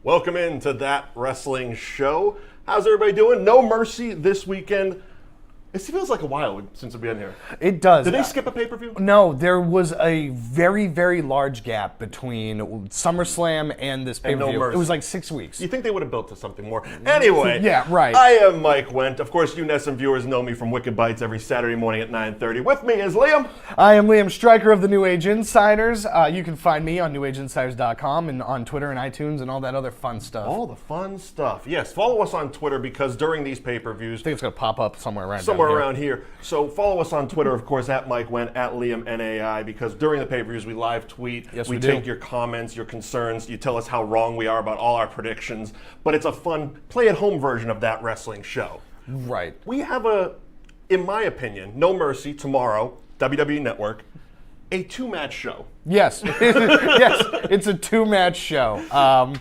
Welcome into That Wrestling Show. How's everybody doing? No Mercy this weekend. It feels like a while since we've been here. It does. Did they skip a pay-per-view? No, there was a very, very large gap between SummerSlam and this pay-per-view. No Mercy. It was like 6 weeks. You think they would have built to something more. Anyway, Yeah, right. I am Mike Wendt. Of course, you NESN viewers know me from Wicked Bites every Saturday morning at 9:30. With me is Liam. I am Liam Stryker of the New Age Insiders. You can find me on newageinsiders.com and on Twitter and iTunes and all that other fun stuff. All the fun stuff. Yes, follow us on Twitter because during these pay-per-views, I think it's going to pop up somewhere around around here. So follow us on Twitter, of course, at Mike Wendt, at Liam NAI, because during the pay-per-views we live tweet. Yes, we do. take your comments, your concerns. You tell us how wrong we are about all our predictions. But it's a fun play-at-home version of That Wrestling Show. Right. We have in my opinion, No Mercy tomorrow, WWE Network, a two-match show. Yes. Yes, it's a two-match show.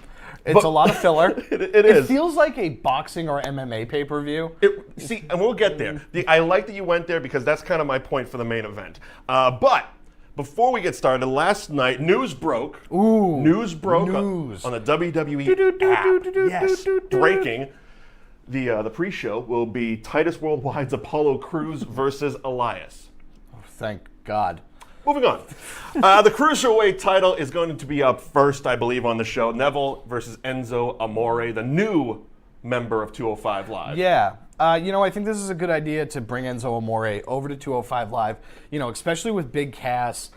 It's a lot of filler. It is. It feels like a boxing or MMA pay-per-view. See, and we'll get there. I like that you went there because that's kind of my point for the main event. But before we get started, last night news broke. Ooh, news broke news. On the WWE app. Yes, breaking. The pre-show will be Titus Worldwide's Apollo Crews versus Elias. Oh, thank God. Moving on. The Cruiserweight title is going to be up first, I believe, on the show. Neville versus Enzo Amore, the new member of 205 Live. Yeah. I think this is a good idea to bring Enzo Amore over to 205 Live, especially with Big Cass,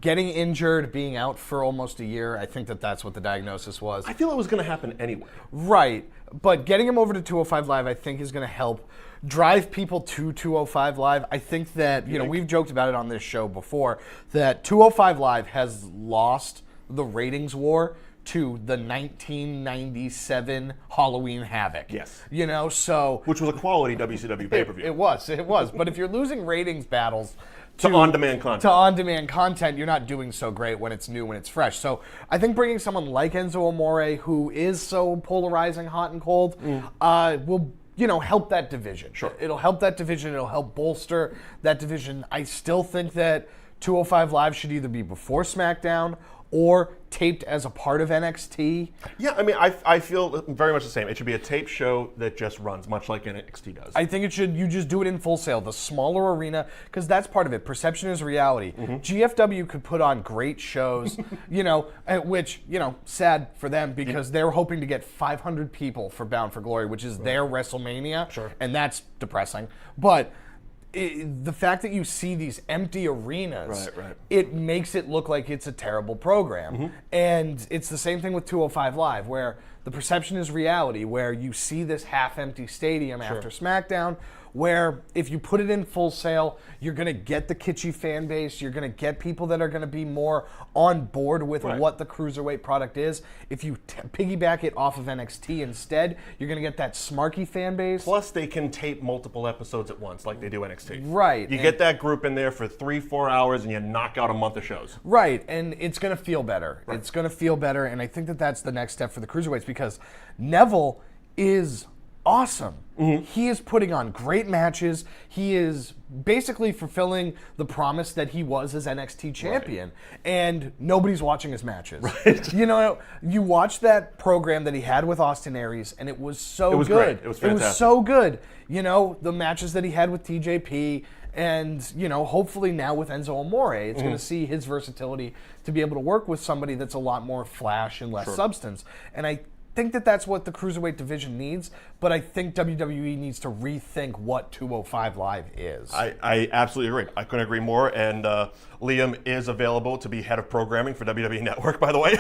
getting injured, being out for almost a year. I think that's what the diagnosis was. I feel it was going to happen anyway. Right. But getting him over to 205 Live, I think, is going to help drive people to 205 Live. I think that, we've joked about it on this show before, that 205 Live has lost the ratings war to the 1997 Halloween Havoc. Yes. Which was a quality WCW pay-per-view. It was. But if you're losing ratings battles to on-demand content. To on-demand content, you're not doing so great when it's new, when it's fresh. So I think bringing someone like Enzo Amore, who is so polarizing, hot and cold, will help that division. Sure. It'll help that division. It'll help bolster that division. I still think that 205 Live should either be before SmackDown or taped as a part of NXT. Yeah, I feel very much the same. It should be a tape show that just runs, much like NXT does. I think you just do it in Full Sail, the smaller arena, because that's part of it. Perception is reality. Mm-hmm. GFW could put on great shows, which, sad for them because they're hoping to get 500 people for Bound for Glory, which is their WrestleMania. Sure. And that's depressing. But the fact that you see these empty arenas, right. It makes it look like it's a terrible program. Mm-hmm. And it's the same thing with 205 Live, where the perception is reality, where you see this half-empty stadium after SmackDown, where if you put it in Full Sail, you're going to get the kitschy fan base, you're going to get people that are going to be more on board with what the Cruiserweight product is. If you piggyback it off of NXT instead, you're going to get that smarky fan base. Plus, they can tape multiple episodes at once, like they do NXT. Right. You get that group in there for 3-4 hours, and you knock out a month of shows. Right, and it's going to feel better. Right. It's going to feel better, and I think that that's the next step for the Cruiserweights because Neville is awesome. Mm-hmm. He is putting on great matches. He is basically fulfilling the promise that he was as NXT champion. Right. And nobody's watching his matches. Right. You watch that program that he had with Austin Aries, and it was so good. Great. It was fantastic. It was so good. The matches that he had with TJP, and, hopefully now with Enzo Amore, it's going to see his versatility to be able to work with somebody that's a lot more flash and less substance. And I think that that's what the Cruiserweight division needs, but I think WWE needs to rethink what 205 Live is. I absolutely agree. I couldn't agree more, and Liam is available to be head of programming for WWE Network, by the way,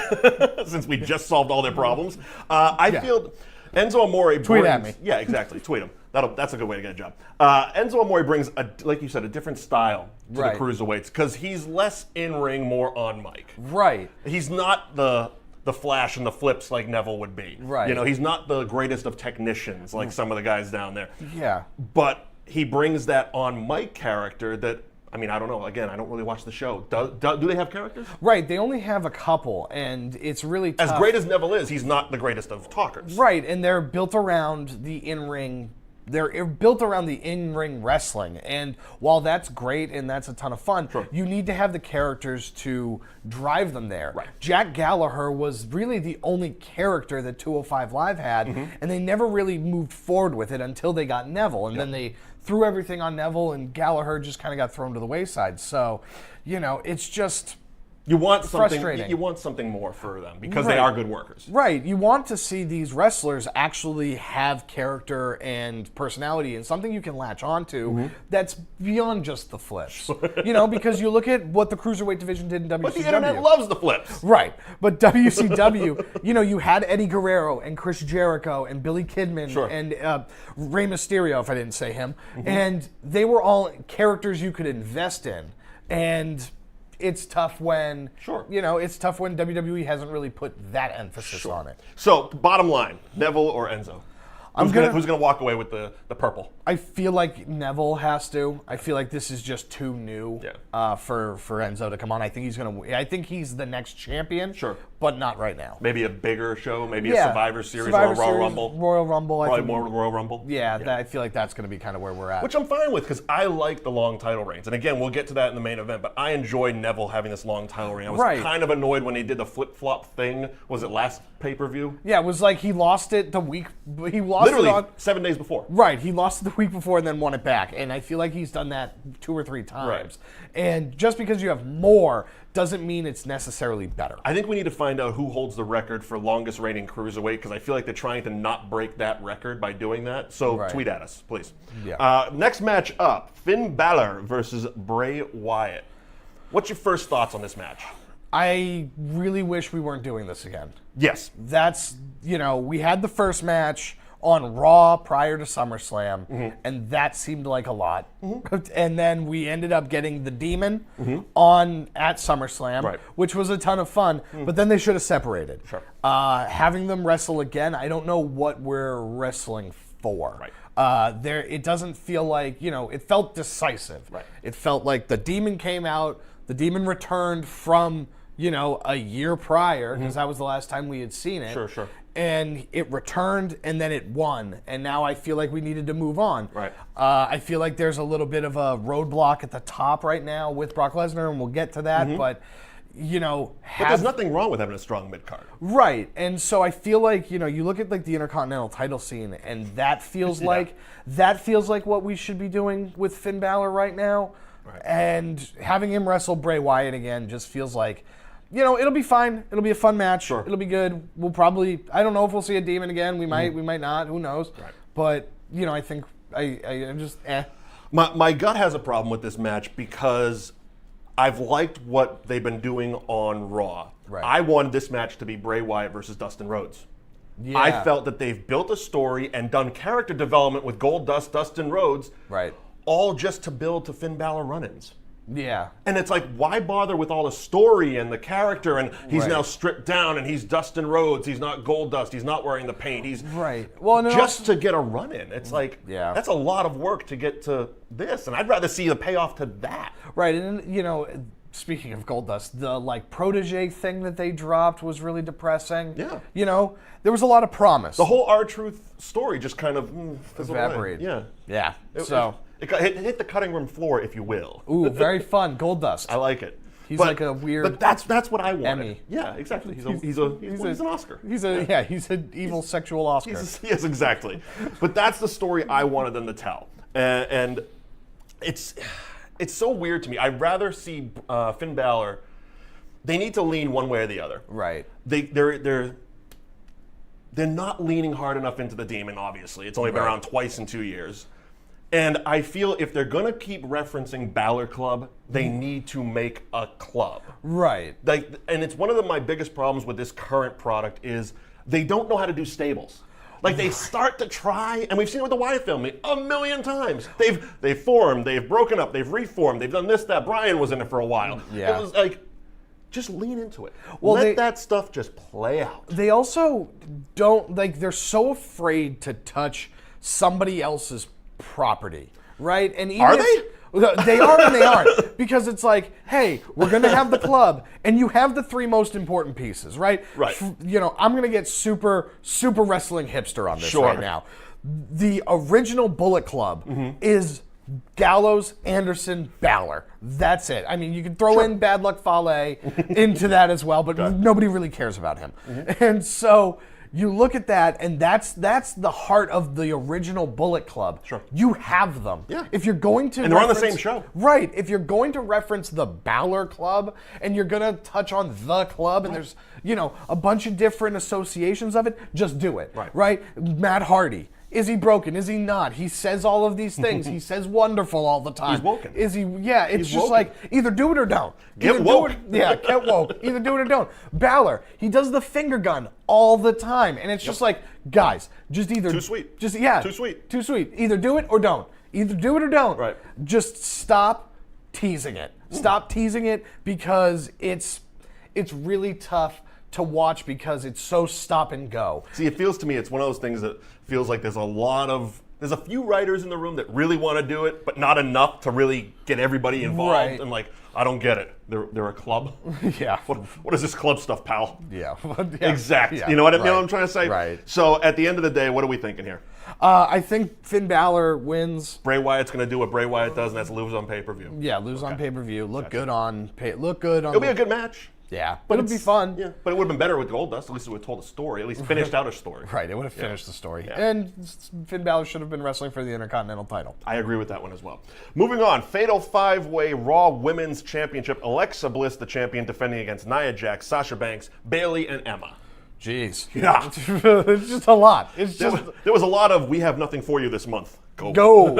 since we just solved all their problems. I feel Enzo Amore Tweet at me. Yeah, exactly. Tweet him. That's a good way to get a job. Enzo Amore brings, like you said, a different style to the Cruiserweights because he's less in-ring, more on mic. Right. He's not the flash and the flips like Neville would be. Right. He's not the greatest of technicians like some of the guys down there. Yeah. But he brings that on mic character that, I don't know. Again, I don't really watch the show. Do they have characters? Right. They only have a couple, and it's really tough. As great as Neville is, he's not the greatest of talkers. Right, and they're built around the in-ring they're built around the in-ring wrestling, and while that's great and that's a ton of fun, you need to have the characters to drive them there. Right. Jack Gallagher was really the only character that 205 Live had, and they never really moved forward with it until they got Neville, and then they threw everything on Neville, and Gallagher just kind of got thrown to the wayside. So, it's just... You want something. Frustrating. You want something more for them because they are good workers. Right. You want to see these wrestlers actually have character and personality and something you can latch onto that's beyond just the flips. Because you look at what the cruiserweight division did in WCW. But the internet loves the flips. Right. But WCW, you had Eddie Guerrero and Chris Jericho and Billy Kidman and Rey Mysterio, if I didn't say him, and they were all characters you could invest in. And it's tough when it's tough when WWE hasn't really put that emphasis on it. So, bottom line, Neville or Enzo? Who's gonna walk away with the purple? I feel like Neville has to. I feel like this is just too new for Enzo to come on. I think he's the next champion. Sure, but not right now. Maybe a bigger show, maybe a Survivor Series or a Royal Rumble. Royal Rumble. Probably more Royal Rumble. Yeah, I feel like that's going to be kind of where we're at. Which I'm fine with because I like the long title reigns. And again, we'll get to that in the main event. But I enjoy Neville having this long title reign. I was kind of annoyed when he did the flip flop thing. Was it last pay-per-view? Yeah, it was like he lost it the week. He lost literally it on 7 days before. Right, he lost it the week before and then won it back. And I feel like he's done that 2 or 3 times. Right. And just because you have more doesn't mean it's necessarily better. I think we need to find out who holds the record for longest reigning cruiserweight because I feel like they're trying to not break that record by doing that. So tweet at us, please. Yeah. Next match up, Finn Balor versus Bray Wyatt. What's your first thoughts on this match? I really wish we weren't doing this again. Yes. That's, we had the first match on Raw prior to SummerSlam, and that seemed like a lot. And then we ended up getting the Demon at SummerSlam, which was a ton of fun, but then they should have separated. Sure. Having them wrestle again, I don't know what we're wrestling for. Right. It doesn't feel like, it felt decisive. Right. It felt like the Demon came out, the Demon returned from, a year prior, because that was the last time we had seen it. Sure. And it returned, and then it won. And now I feel like we needed to move on. Right. I feel like there's a little bit of a roadblock at the top right now with Brock Lesnar, and we'll get to that. But, but there's nothing wrong with having a strong mid-card. Right. And so I feel like, you look at like the Intercontinental title scene, and that feels like what we should be doing with Finn Balor right now. Right. And having him wrestle Bray Wyatt again just feels like, it'll be fine. It'll be a fun match. Sure. It'll be good. We'll probably, I don't know if we'll see a Demon again. We might not. Who knows? Right. But, I think I'm just, My gut has a problem with this match because I've liked what they've been doing on Raw. Right. I wanted this match to be Bray Wyatt versus Dustin Rhodes. Yeah. I felt that they've built a story and done character development with Goldust, Dustin Rhodes. Right. All just to build to Finn Balor run-ins. Yeah. And it's like, why bother with all the story and the character? And he's now stripped down and he's Dustin Rhodes. He's not Goldust. He's not wearing the paint. He's just to get a run-in. It's like, that's a lot of work to get to this. And I'd rather see the payoff to that. Right. And, speaking of Goldust, the protege thing that they dropped was really depressing. Yeah. There was a lot of promise. The whole R-Truth story just kind of evaporated. Yeah. It hit the cutting room floor, if you will. Ooh, very fun. Goldust. I like it. He's like a weird. But that's what I wanted. Emmy. Yeah, exactly. He's an Oscar. He's an evil sexual Oscar. Yes, exactly. But that's the story I wanted them to tell, and it's so weird to me. I'd rather see Finn Balor. They need to lean one way or the other. Right. They're not leaning hard enough into the Demon. Obviously, it's only been around twice in 2 years. And I feel if they're going to keep referencing Balor Club, they need to make a club. Right. And it's one of my biggest problems with this current product is they don't know how to do stables. They start to try, and we've seen it with the Wyatt family a million times. They've formed, they've broken up, they've reformed, they've done this, that. Brian was in it for a while. Yeah. It was like, just lean into it. Well, let that stuff just play out. They also don't, they're so afraid to touch somebody else's property, right? And even Are they? They are and they aren't. Because it's like, hey, we're going to have the club, and you have the 3 most important pieces, right? Right. I'm going to get super wrestling hipster on this right now. The original Bullet Club is Gallows, Anderson, Balor. That's it. I mean, you can throw in Bad Luck Fale into that as well, but nobody really cares about him. And so you look at that, and that's the heart of the original Bullet Club. Sure. You have them. Yeah. If you're going to and they're on the same show. Right. If you're going to reference the Balor Club, and you're going to touch on the club, and there's, a bunch of different associations of it, just do it. Right? Matt Hardy. Is he broken? Is he not? He says all of these things. He says wonderful all the time. He's woken. Is he? Yeah, it's He's just woken. like either do it or don't. Get woke. Get woke. Either do it or don't. Balor, he does the finger gun all the time. And it's just like, guys, just either. Too sweet. Just, Too sweet. Too sweet. Either do it or don't. Either do it or don't. Right. Just stop teasing it. Stop teasing it because it's really tough to watch because it's so stop and go. See, it feels to me, it's one of those things that feels like there's a few writers in the room that really want to do it, but not enough to really get everybody involved. Right. And like, I don't get it. They're a club? Yeah. What is this club stuff, pal? Yeah. Exactly. Yeah. You know what I'm trying to say? Right. So at the end of the day, what are we thinking here? I think Finn Balor wins. Bray Wyatt's going to do what Bray Wyatt does, and that's lose on pay-per-view. Yeah, lose on pay-per-view. Look good on. It'll be a good match. Yeah, but it'll be fun. Yeah, but it would have been better with Goldust. At least it would have told a story. At least finished out a story. Right, it would have finished the story. Yeah. And Finn Balor should have been wrestling for the Intercontinental title. I agree with that one as well. Moving on, Fatal 5-Way Raw Women's Championship. Alexa Bliss, the champion, defending against Nia Jax, Sasha Banks, Bayley, and Emma. Jeez. Yeah. It's just a lot. There was a lot of, we have nothing for you this month. Go.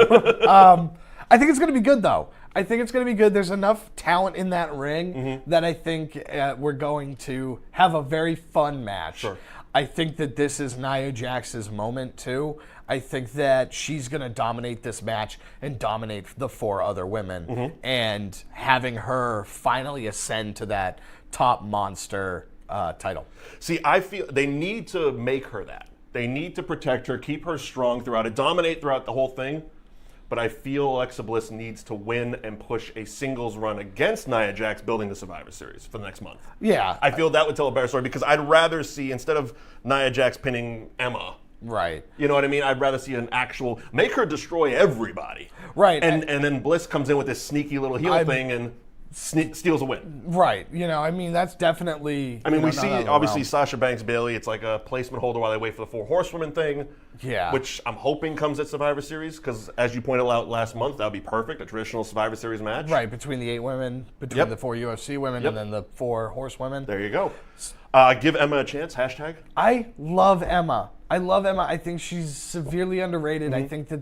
I think it's going to be good, though. I think it's going to be good. There's enough talent in that ring that I think we're going to have a very fun match. Sure. I think that this is Nia Jax's moment, too. I think that she's going to dominate this match and dominate the 4 other women. And having her finally ascend to that top monster title. See, I feel they need to make her that. They need to protect her, keep her strong throughout it, dominate throughout the whole thing. But I feel Alexa Bliss needs to win and push a singles run against Nia Jax, building the Survivor Series for the next month. Yeah. I feel that would tell a better story because I'd rather see, instead of Nia Jax pinning Emma, right. You know what I mean? I'd rather see an actual, make her destroy everybody. Right. And then Bliss comes in with this sneaky little heel thing and steals a win. Right. That's definitely. We see, obviously, Sasha Banks Bayley. It's like a placement holder while they wait for the 4 horsewomen thing. Yeah. Which I'm hoping comes at Survivor Series because, as you pointed out last month, that would be perfect. A traditional Survivor Series match. Right. Between the 8 women, between the 4 UFC women, and then the 4 horsewomen. There you go. Give Emma a chance. Hashtag. I love Emma. I think she's severely underrated. I think that,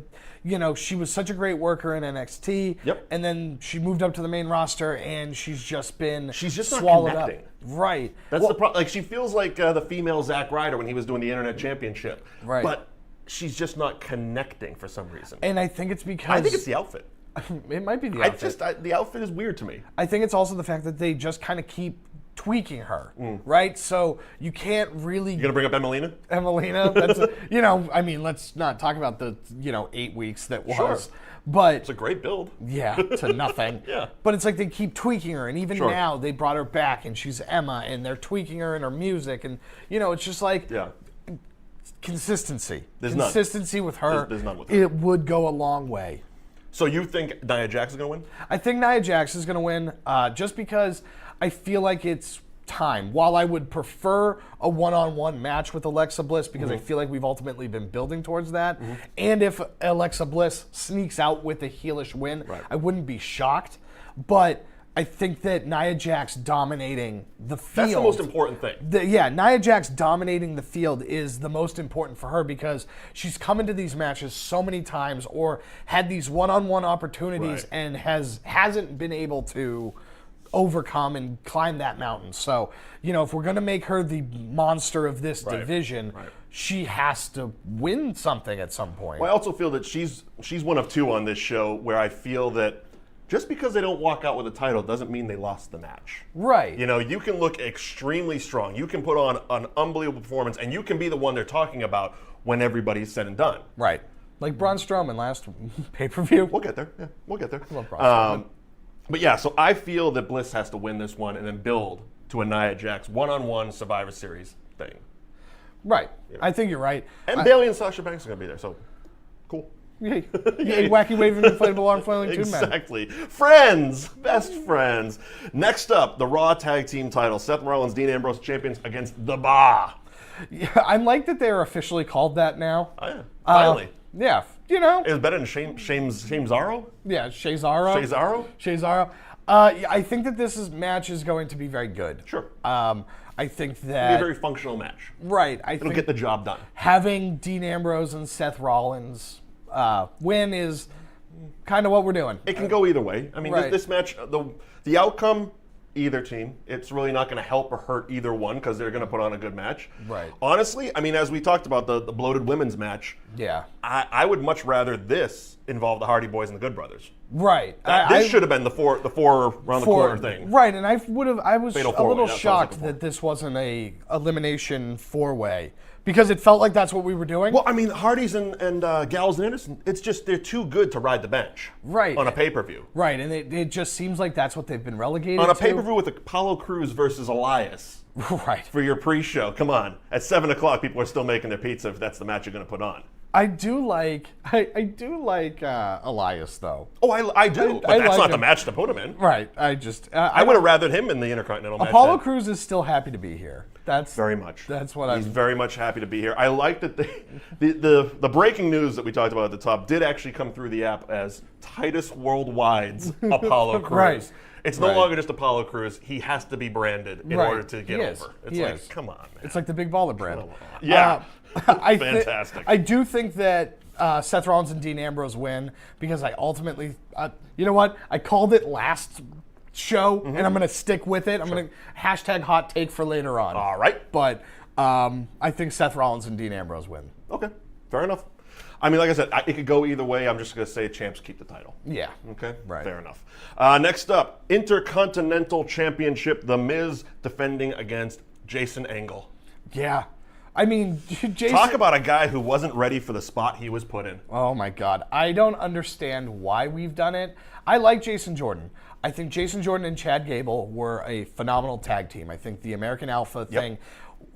she was such a great worker in NXT. Yep. And then she moved up to the main roster, and she's just swallowed not connecting. Up. Right. That's the problem. Like, she feels like the female Zack Ryder when he was doing the Internet Championship. Right. But she's just not connecting for some reason. And I think it's because... I think it's the outfit. It might be the outfit. The outfit is weird to me. I think it's also the fact that they just kind of keep tweaking her, right? So you can't really... You gonna bring up Emelina? That's, let's not talk about the, 8 weeks that was. Sure. But it's a great build. Yeah, to nothing. Yeah. But it's like they keep tweaking her, and even now they brought her back, and she's Emma, and they're tweaking her in her music, and, it's just like... Yeah. Consistency. There's Consistency none. with her. There's none with her. It would go a long way. So you think Nia Jax is going to win? I think Nia Jax is going to win just because I feel like it's time. While I would prefer a one-on-one match with Alexa Bliss because I feel like we've ultimately been building towards that, and if Alexa Bliss sneaks out with a heelish win, I wouldn't be shocked. But I think that Nia Jax dominating the field... That's the most important thing. Nia Jax dominating the field is the most important for her because she's come into these matches so many times or had these one-on-one opportunities and hasn't been able to overcome and climb that mountain. So, if we're going to make her the monster of this division, she has to win something at some point. Well, I also feel that she's one of 2 on this show where I feel that just because they don't walk out with a title doesn't mean they lost the match. Right. You can look extremely strong. You can put on an unbelievable performance, and you can be the one they're talking about when everybody's said and done. Right. Like Braun Strowman last pay-per-view. We'll get there. Yeah, we'll get there. I love Braun Strowman. But yeah, so I feel that Bliss has to win this one and then build to a Nia Jax one-on-one Survivor Series thing. Right. I think you're right. And Bayley and Sasha Banks are going to be there, so cool. Yay. Wacky waving inflatable arm flailing two men. Exactly. Friends. Best friends. Next up, the Raw Tag Team title. Seth Rollins, Dean Ambrose champions against The Bar. Yeah, I like that they're officially called that now. Oh, yeah. Finally. Yeah. You know. It's better than Shame-Zaro? Yeah, Cesaro. Cesaro? Cesaro. I think that this match is going to be very good. Sure. I think It'll that... be a very functional match. Right. It'll get the job done. Having Dean Ambrose and Seth Rollins win is kind of what we're doing. It can go either way. I mean, Right. this match, the outcome, either team, it's really not going to help or hurt either one because they're going to put on a good match. Right. Honestly, I mean, as we talked about the bloated women's match, Yeah. I would much rather this involve the Hardy Boys and the Good Brothers. Right. This should have been the four around the corner thing. Right, and I was Fatal a four-way, little that's what I was shocked looking for. that this wasn't a elimination four-way because it felt like that's what we were doing. Well, I mean, Hardys and Gallows and Anderson, it's just they're too good to ride the bench. Right. On a pay-per-view. Right, and it just seems like that's what they've been relegated On a to. pay-per-view with Apollo Crews versus Elias Right. for your pre-show. Come on. At 7 o'clock, people are still making their pizza if that's the match you're going to put on. I do like Elias though. Oh, I do, but I that's like not the him. match to put him in. Right. I would have rathered him in the Intercontinental match. Apollo then. Crews is still happy to be here. That's Very much. That's what He's very much happy to be here. I like that the breaking news that we talked about at the top did actually come through the app as Titus Worldwide's Apollo Crews. Right. It's no Right. longer just Apollo Crews. He has to be branded in Right. order to get He is. over. It's He like, is. come on, man. It's like the Big Baller brand. Yeah. Fantastic. Fantastic. I do think that Seth Rollins and Dean Ambrose win because I ultimately, you know what? I called it last show, and I'm going to stick with it. I'm going to hashtag hot take for later on. All right. But I think Seth Rollins and Dean Ambrose win. Okay. Fair enough. I mean, like I said, it could go either way. I'm just going to say champs keep the title. Yeah. Okay? Right. Fair enough. Next up, Intercontinental Championship, The Miz defending against Jason Angle. Yeah. I mean, Jason... Talk about a guy who wasn't ready for the spot he was put in. Oh, my God. I don't understand why we've done it. I like Jason Jordan. I think Jason Jordan and Chad Gable were a phenomenal tag team. I think the American Alpha thing...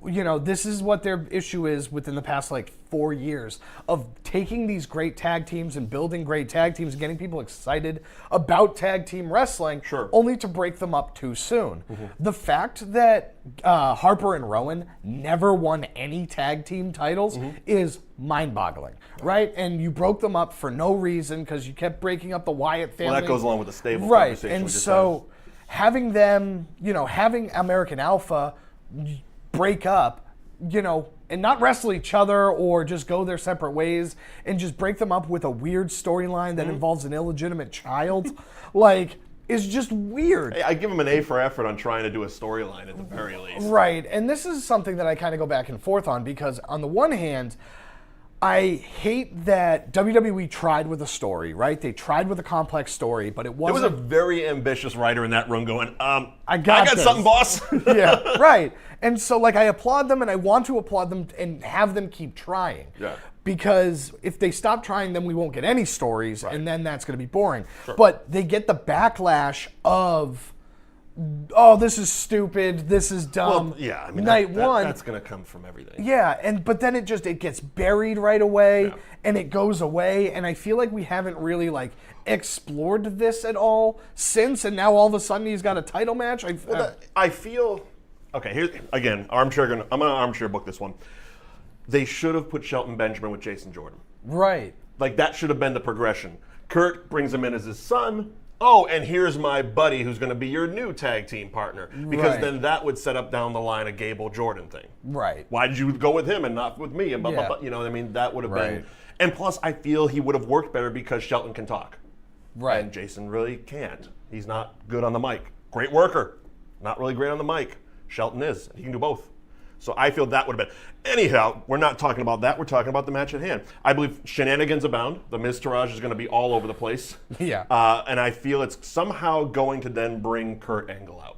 You know, this is what their issue is within the past, 4 years of taking these great tag teams and building great tag teams and getting people excited about tag team wrestling, Sure. only to break them up too soon. The fact that Harper and Rowan never won any tag team titles is mind-boggling, right? And you broke them up for no reason because you kept breaking up the Wyatt family. Well, that goes along with the stable right? conversation And we just so having them, having American Alpha break up, and not wrestle each other or just go their separate ways and just break them up with a weird storyline that involves an illegitimate child, is just weird. had. I give him an A for effort on trying to do a storyline at the very least. Right, and this is something that I kind of go back and forth on because on the one hand, I hate that WWE tried with a story, right? They tried with a complex story, but it There was wasn't. a very ambitious writer in that room going, I got this. something, boss. Yeah, right. And so, I applaud them, and I want to applaud them and have them keep trying. Yeah. Because if they stop trying, then we won't get any stories, and then that's going to be boring. Sure. But they get the backlash of, oh, this is stupid, this is dumb. Well, yeah, I mean, night one. that's going to come from everything. Yeah, but then it gets buried right away, and it goes away, and I feel like we haven't really explored this at all since, and now all of a sudden he's got a title match. I feel, okay, here's, again, I'm going to armchair book this one. They should have put Shelton Benjamin with Jason Jordan. Right. That should have been the progression. Kurt brings him in as his son. Oh, and here's my buddy who's going to be your new tag team partner. Because Right. then that would set up down the line a Gable Jordan thing. Right. Why did you go with him and not with me? And blah, blah, Yeah. blah. You know what I mean? That would have been. Right. And plus, I feel he would have worked better because Shelton can talk. Right. And Jason really can't. He's not good on the mic. Great worker. Not really great on the mic. Shelton is. He can do both. So I feel that would have been. Anyhow, we're not talking about that. We're talking about the match at hand. I believe shenanigans abound. The Miz Taraj is going to be all over the place. Yeah. And I feel it's somehow going to then bring Kurt Angle out.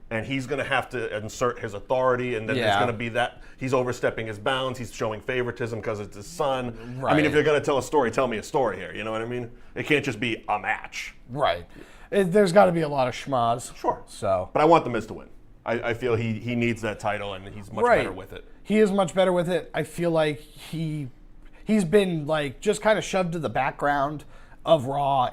and he's going to have to insert his authority, and then there's going to be that he's overstepping his bounds, he's showing favoritism because it's his son. Right. I mean, if you're going to tell a story, tell me a story here. You know what I mean? It can't just be a match. Right. There's got to be a lot of schmaz. Sure. So, but I want The Miz to win. I feel he needs that title, and he's much better with it. He is much better with it. I feel like he's been like just kind of shoved to the background of Raw,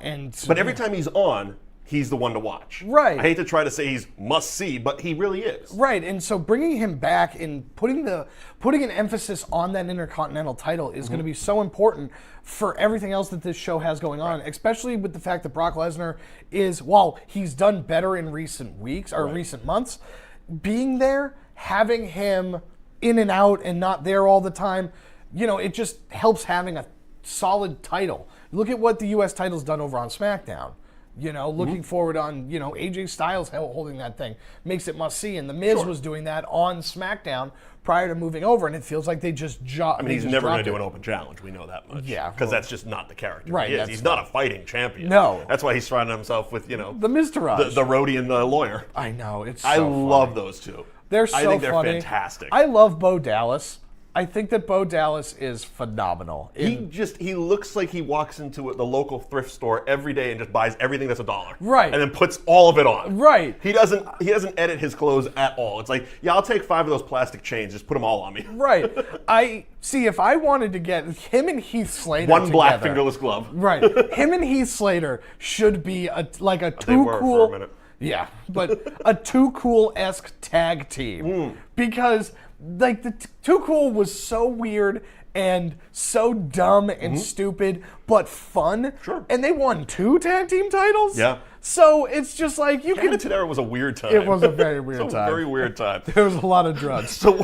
but every time he's on, he's the one to watch. Right. I hate to try to say he's must see, but he really is. Right. And so bringing him back and putting an emphasis on that Intercontinental title is going to be so important for everything else that this show has going on, especially with the fact that Brock Lesnar is, while he's done better in recent weeks or recent months, being there, having him in and out and not there all the time, it just helps having a solid title. Look at what the U.S. title's done over on SmackDown. Looking forward on, AJ Styles holding that thing makes it must see. And The Miz was doing that on SmackDown prior to moving over, and it feels like they just I mean, he's never going to do an open challenge. We know that much. Yeah. Because that's just not the character. Right. He's not a fighting champion. No. That's why he's surrounding himself with, the Miztourage. The roadie and the lawyer. I know. It's I so love funny. those two. They're so I think they're funny. fantastic. I love Bo Dallas. I think that Bo Dallas is phenomenal. He looks like he walks into the local thrift store every day and just buys everything that's $1. Right. And then puts all of it on. Right. He doesn't edit his clothes at all. It's like, yeah, I'll take 5 of those plastic chains, just put them all on me. Right. If I wanted to get him and Heath Slater one together, black fingerless glove. Right. Him and Heath Slater should be a too They were cool. for a minute. Yeah, but a Too Cool-esque tag team. Because the Too Cool was so weird and so dumb and stupid, but fun. Sure. And they won 2 tag team titles. Yeah. So it's just like you can. Attitude Era was a weird time. It was a very weird It's a time. very weird time. There was a lot of drugs. So,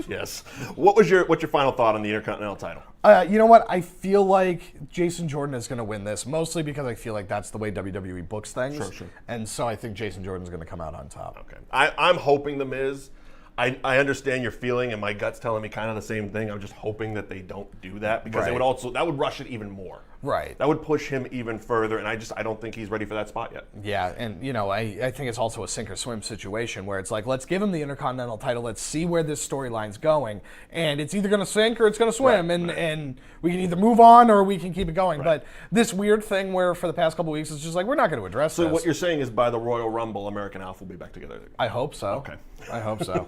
yes. What's your final thought on the Intercontinental title? You know what? I feel like Jason Jordan is going to win this, mostly because I feel like that's the way WWE books things. Sure. And so I think Jason Jordan's going to come out on top. Okay. I'm hoping The Miz. I understand your feeling, and my gut's telling me kind of the same thing. I'm just hoping that they don't do that, because that would rush it even more. Right. That would push him even further, and I don't think he's ready for that spot yet. Yeah, and I think it's also a sink or swim situation where it's like, let's give him the Intercontinental title, let's see where this storyline's going, and it's either going to sink or it's going to swim, and we can either move on or we can keep it going. But this weird thing where for the past couple of weeks it's just like, we're not going to address this. So what you're saying is by the Royal Rumble, American Alpha will be back together. I hope so. Okay. I hope so.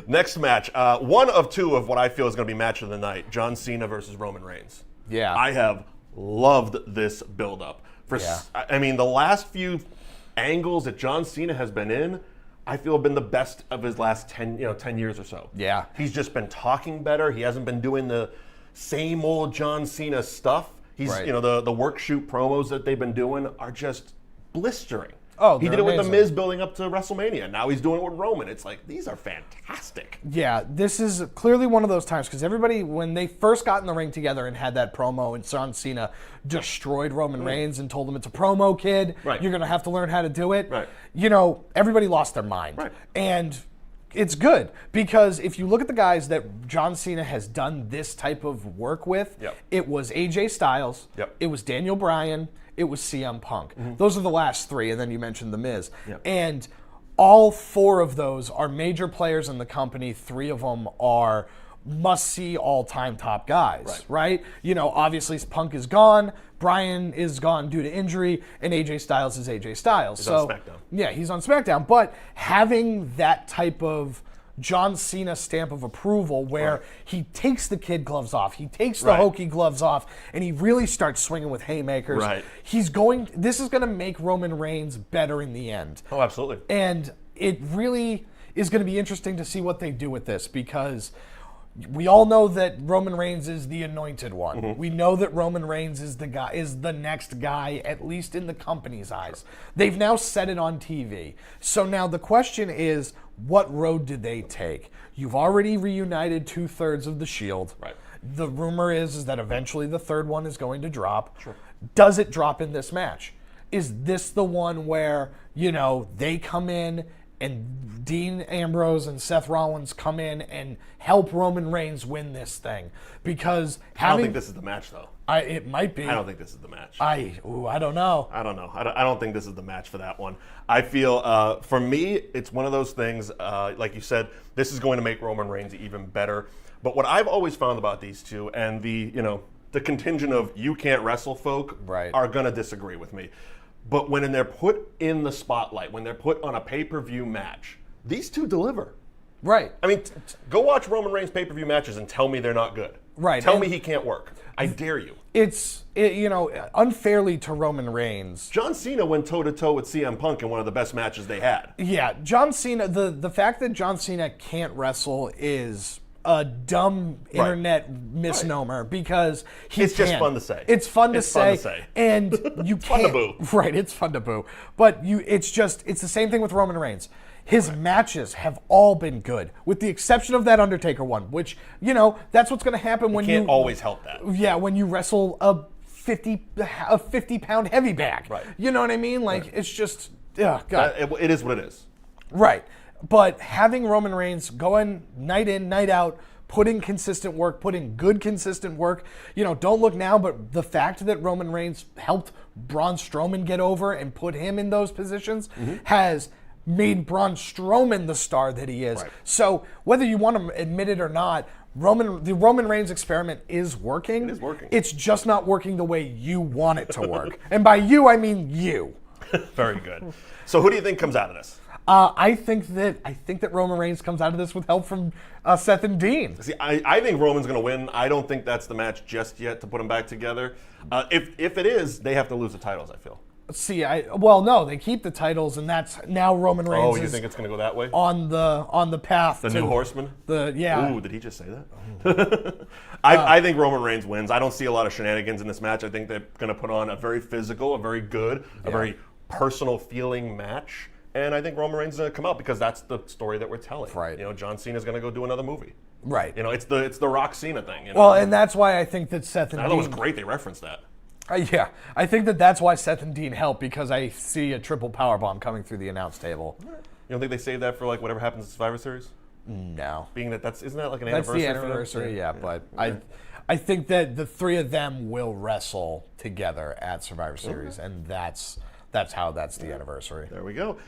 Next match, one of 2 of what I feel is going to be match of the night: John Cena versus Roman Reigns. Yeah. I have loved this build-up. I mean, the last few angles that John Cena has been in, I feel have been the best of his last 10 years or so. Yeah. He's just been talking better. He hasn't been doing the same old John Cena stuff. He's the work shoot promos that they've been doing are just blistering. Oh, he did it with The Miz building up to WrestleMania. Now he's doing it with Roman. It's like, these are fantastic. Yeah, this is clearly one of those times, because everybody, when they first got in the ring together and had that promo, and John Cena destroyed Roman Reigns and told him, it's a promo, kid. Right. You're going to have to learn how to do it. Right. Everybody lost their mind. Right. And it's good, because if you look at the guys that John Cena has done this type of work with, it was AJ Styles, it was Daniel Bryan, it was CM Punk. Those are the last 3, and then you mentioned The Miz. And all 4 of those are major players in the company. 3 of them are must-see all-time top guys, right? Obviously Punk is gone, Bryan is gone due to injury, and AJ Styles is AJ Styles. He's on SmackDown. Yeah, he's on SmackDown. But having that type of John Cena stamp of approval where he takes the kid gloves off, he takes the hokey gloves off, and he really starts swinging with haymakers. Right. This is going to make Roman Reigns better in the end. Oh, absolutely. And it really is going to be interesting to see what they do with this, because we all know that Roman Reigns is the anointed one. We know that Roman Reigns is the next guy, at least in the company's eyes. They've now said it on TV. So now the question is, what road did they take? You've already reunited 2/3 of the Shield. Right. The rumor is that eventually the 3rd one is going to drop. Sure. Does it drop in this match? Is this the one where, they come in and Dean Ambrose and Seth Rollins come in and help Roman Reigns win this thing. Because I don't think this is the match, though. It might be. I don't think this is the match. I don't know. I don't know. I don't think this is the match for that one. I feel, for me, it's one of those things, like you said, this is going to make Roman Reigns even better. But what I've always found about these two, and the contingent of you can't wrestle folk are going to disagree with me. But when they're put in the spotlight, when they're put on a pay-per-view match, these two deliver. Right. I mean, go watch Roman Reigns pay-per-view matches and tell me they're not good. Right. Tell me he can't work. I dare you. It's unfairly to Roman Reigns. John Cena went toe-to-toe with CM Punk in one of the best matches they had. Yeah, John Cena, the fact that John Cena can't wrestle is a dumb internet misnomer because it's just fun to say. It's fun to say, and you can't. Fun to boo. Right, it's fun to boo. But it's the same thing with Roman Reigns. His matches have all been good, with the exception of that Undertaker one, which that's what's going to happen when you can't always help that. Yeah, when you wrestle a 50-pound heavy bag. Right. You know what I mean? Like it's just God. It is what it is. Right. But having Roman Reigns going night in, night out, putting consistent work, putting good consistent work, don't look now, but the fact that Roman Reigns helped Braun Strowman get over and put him in those positions has made Braun Strowman the star that he is. Right. So whether you want to admit it or not, the Roman Reigns experiment is working. It is working. It's just not working the way you want it to work. And by you, I mean you. Very good. So who do you think comes out of this? I think that Roman Reigns comes out of this with help from Seth and Dean. See, I think Roman's going to win. I don't think that's the match just yet to put them back together. If it is, they have to lose the titles, I feel. See, no, they keep the titles, and that's now Roman Reigns. Oh, you think it's going to go that way? On the path. The new horseman? Ooh, did he just say that? I think Roman Reigns wins. I don't see a lot of shenanigans in this match. I think they're going to put on a very physical, a very good, a very personal feeling match. And I think Roman Reigns is going to come out because that's the story that we're telling. Right. John Cena's going to go do another movie. Right. It's the Rock Cena thing. Well, and that's why I think that Seth and I Dean. thought it was great they referenced that. Yeah, I think that's why Seth and Dean help because I see a triple powerbomb coming through the announce table. You don't think they saved that for whatever happens in Survivor Series? No. Being that isn't that like an that's anniversary? That's the anniversary, yeah. But I think that the three of them will wrestle together at Survivor Series, and that's how that's the anniversary. There we go.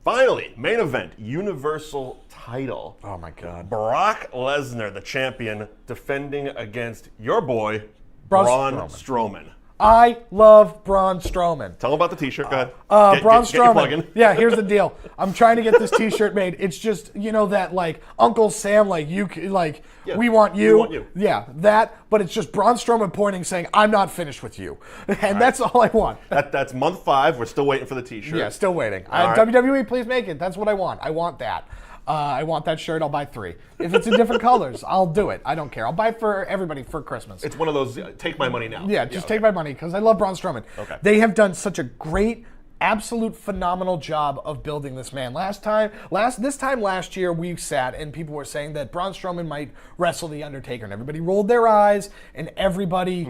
Finally, main event, Universal title. Oh my God. Brock Lesnar, the champion, defending against your boy, Braun Strowman. I love Braun Strowman. Tell him about the T-shirt, go ahead. Braun Strowman. Yeah, here's the deal. I'm trying to get this T-shirt made. It's just that Uncle Sam we want you. We want you. Yeah, that. But it's just Braun Strowman pointing, saying I'm not finished with you, and that's all I want. That's month 5. We're still waiting for the T-shirt. Yeah, still waiting. WWE, please make it. That's what I want. I want that. I want that shirt. I'll buy 3. If it's in different colors, I'll do it. I don't care. I'll buy it for everybody for Christmas. It's one of those, take my money now. Yeah, just take my money because I love Braun Strowman. Okay. They have done such a great, absolute phenomenal job of building this man. This time last year, we sat and people were saying that Braun Strowman might wrestle The Undertaker, and everybody rolled their eyes, and everybody,